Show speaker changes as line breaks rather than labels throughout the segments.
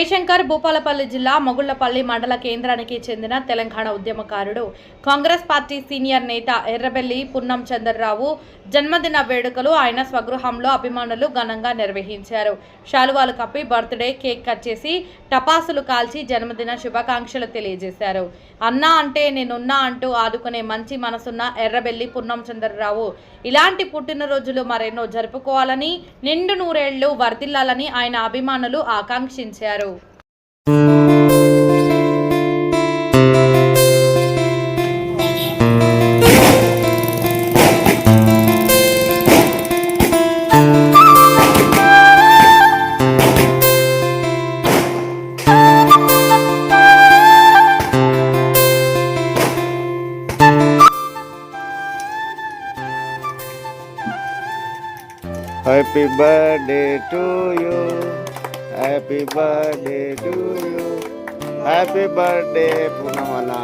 జయశంకర్ భూపాలపల్లి జిల్లా మొగుళ్లపల్లి మండల కేంద్రానికి చెందిన తెలంగాణ ఉద్యమకారుడు కాంగ్రెస్ పార్టీ సీనియర్ నేత ఎర్రబెల్లి పున్నం చంద్రరావు జన్మదిన వేడుకలు ఆయన స్వగృహంలో అభిమానులు ఘనంగా నిర్వహించారు. శాలువాలు కప్పి బర్త్డే కేక్ కట్ చేసి టపాసులు కాల్చి జన్మదిన శుభాకాంక్షలు తెలియజేశారు. అన్నా అంటే నేనున్నా అంటూ ఆదుకునే మంచి మనసున్న ఎర్రబెల్లి పున్నం చంద్రరావు ఇలాంటి పుట్టినరోజులు మరెన్నో జరుపుకోవాలని, నిండు నూరేళ్లు వర్ధిల్లాలని ఆయన అభిమానులు ఆకాంక్షించారు.
Happy birthday to you. Happy birthday to you. Happy birthday Punamana.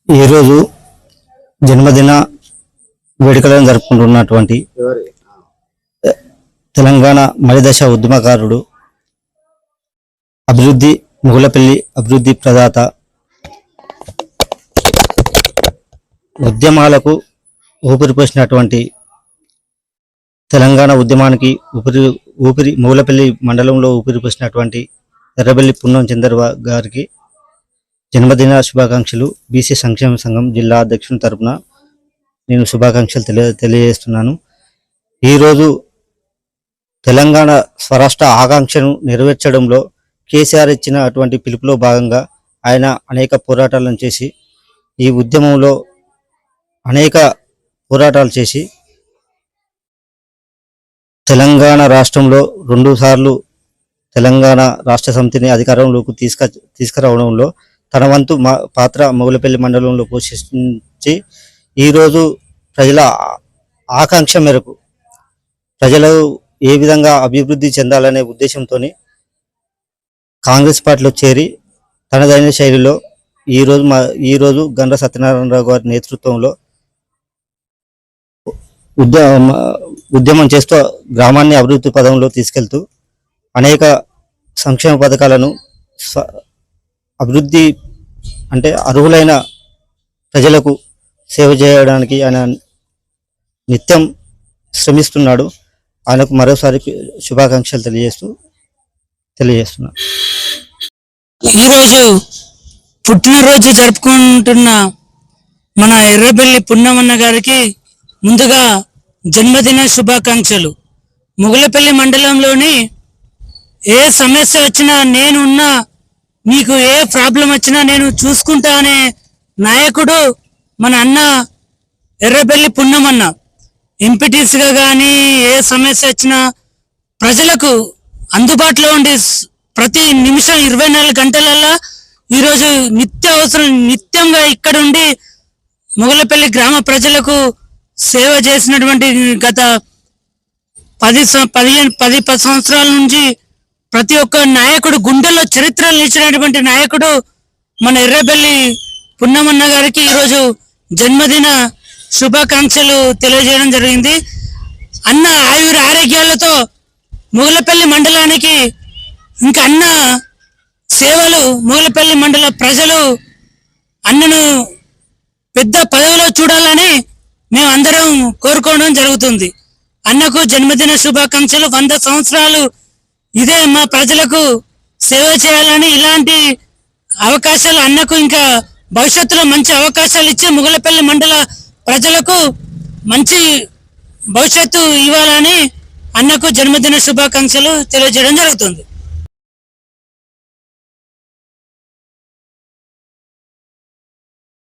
ఈరోజు జన్మదిన వేడుకలను జరుపుకుంటున్నటువంటి తెలంగాణ మలిదశ ఉద్యమకారుడు మొగుళ్లపల్లి అభివృద్ధి ప్రదాత, ఉద్యమాలకు ఊపిరిపోసినటువంటి తెలంగాణ ఉద్యమానికి మొగుళ్లపల్లి మండలంలో ఊపిరిపోసినటువంటి ఎర్రబెల్లి పున్నం చంద్రరావు గారికి జన్మదిన శుభాకాంక్షలు. బీసీ సంక్షేమ సంఘం జిల్లా అధ్యక్షుని తరపున నేను శుభాకాంక్షలు తెలియజేస్తున్నాను. ఈరోజు తెలంగాణ స్వరాష్ట్ర ఆకాంక్షను నెరవేర్చడంలో కేసీఆర్ ఇచ్చిన అటువంటి పిలుపులో భాగంగా ఆయన అనేక పోరాటాలను చేసి ఈ ఉద్యమంలో అనేక పోరాటాలు చేసి తెలంగాణ రాష్ట్రంలో 2 సార్లు తెలంగాణ రాష్ట్ర సమితిని అధికారంలోకి తీసుకురావడంలో తన వంతు పాత్ర మొగులపల్లి మండలంలో పోషించి ఈరోజు ప్రజల ఆకాంక్ష మేరకు ప్రజలు ఏ విధంగా అభివృద్ధి చెందాలనే ఉద్దేశంతో కాంగ్రెస్ పార్టీలో చేరి తనదైన శైలిలో ఈరోజు గండ్ర సత్యనారాయణరావు గారి నేతృత్వంలో ఉద్యమం చేస్తూ గ్రామాన్ని అభివృద్ధి పదంలో తీసుకెళ్తూ అనేక సంక్షేమ పథకాలను అభివృద్ధి అంటే అర్హులైన ప్రజలకు సేవ చేయడానికి ఆయన నిత్యం శ్రమిస్తున్నాడు. ఆయనకు మరోసారి శుభాకాంక్షలు తెలియజేస్తున్నాను.
ఈరోజు పుట్టినరోజు జరుపుకుంటున్న మన ఎర్రబెల్లి పున్నమన్న గారికి ముందుగా జన్మదిన శుభాకాంక్షలు. మొగులపల్లి మండలంలోని ఏ సమస్య వచ్చినా నేనున్నా, మీకు ఏ ప్రాబ్లం వచ్చినా నేను చూసుకుంటా అనే నాయకుడు మన అన్న ఎర్రబెల్లి పున్నమన్న. ఎంపీటీసీగా కానీ ఏ సమస్య వచ్చినా ప్రజలకు అందుబాటులో ఉండి ప్రతి నిమిషం 24 గంటలల్లా ఈరోజు నిత్యంగా ఇక్కడుండి మొగులపల్లి గ్రామ ప్రజలకు సేవ చేసినటువంటి గత 10 సంవత్సరాల నుంచి ప్రతి ఒక్క నాయకుడు గుండెల్లో చరిత్రలు నిలిచినటువంటి నాయకుడు మన ఎర్రబెల్లి పున్నమన్న గారికి ఈరోజు జన్మదిన శుభాకాంక్షలు తెలియజేయడం జరిగింది. అన్న ఆయుర ఆరోగ్యాలతో మొగులపల్లి మండలానికి ఇంకా అన్న సేవలు మొగులపల్లి మండల ప్రజలు అన్నను పెద్ద పదవిలో చూడాలని మేము అందరం కోరుకోవడం జరుగుతుంది. అన్నకు జన్మదిన శుభాకాంక్షలు. 100 సంవత్సరాలు ఇదే మా ప్రజలకు సేవ చేయాలని, ఇలాంటి అవకాశాలు అన్నకు ఇంకా భవిష్యత్తులో మంచి అవకాశాలు ఇచ్చి మొగులపల్లి మండల ప్రజలకు మంచి భవిష్యత్తు ఇవ్వాలని అన్నకు జన్మదిన శుభాకాంక్షలు తెలియజేయడం జరుగుతుంది.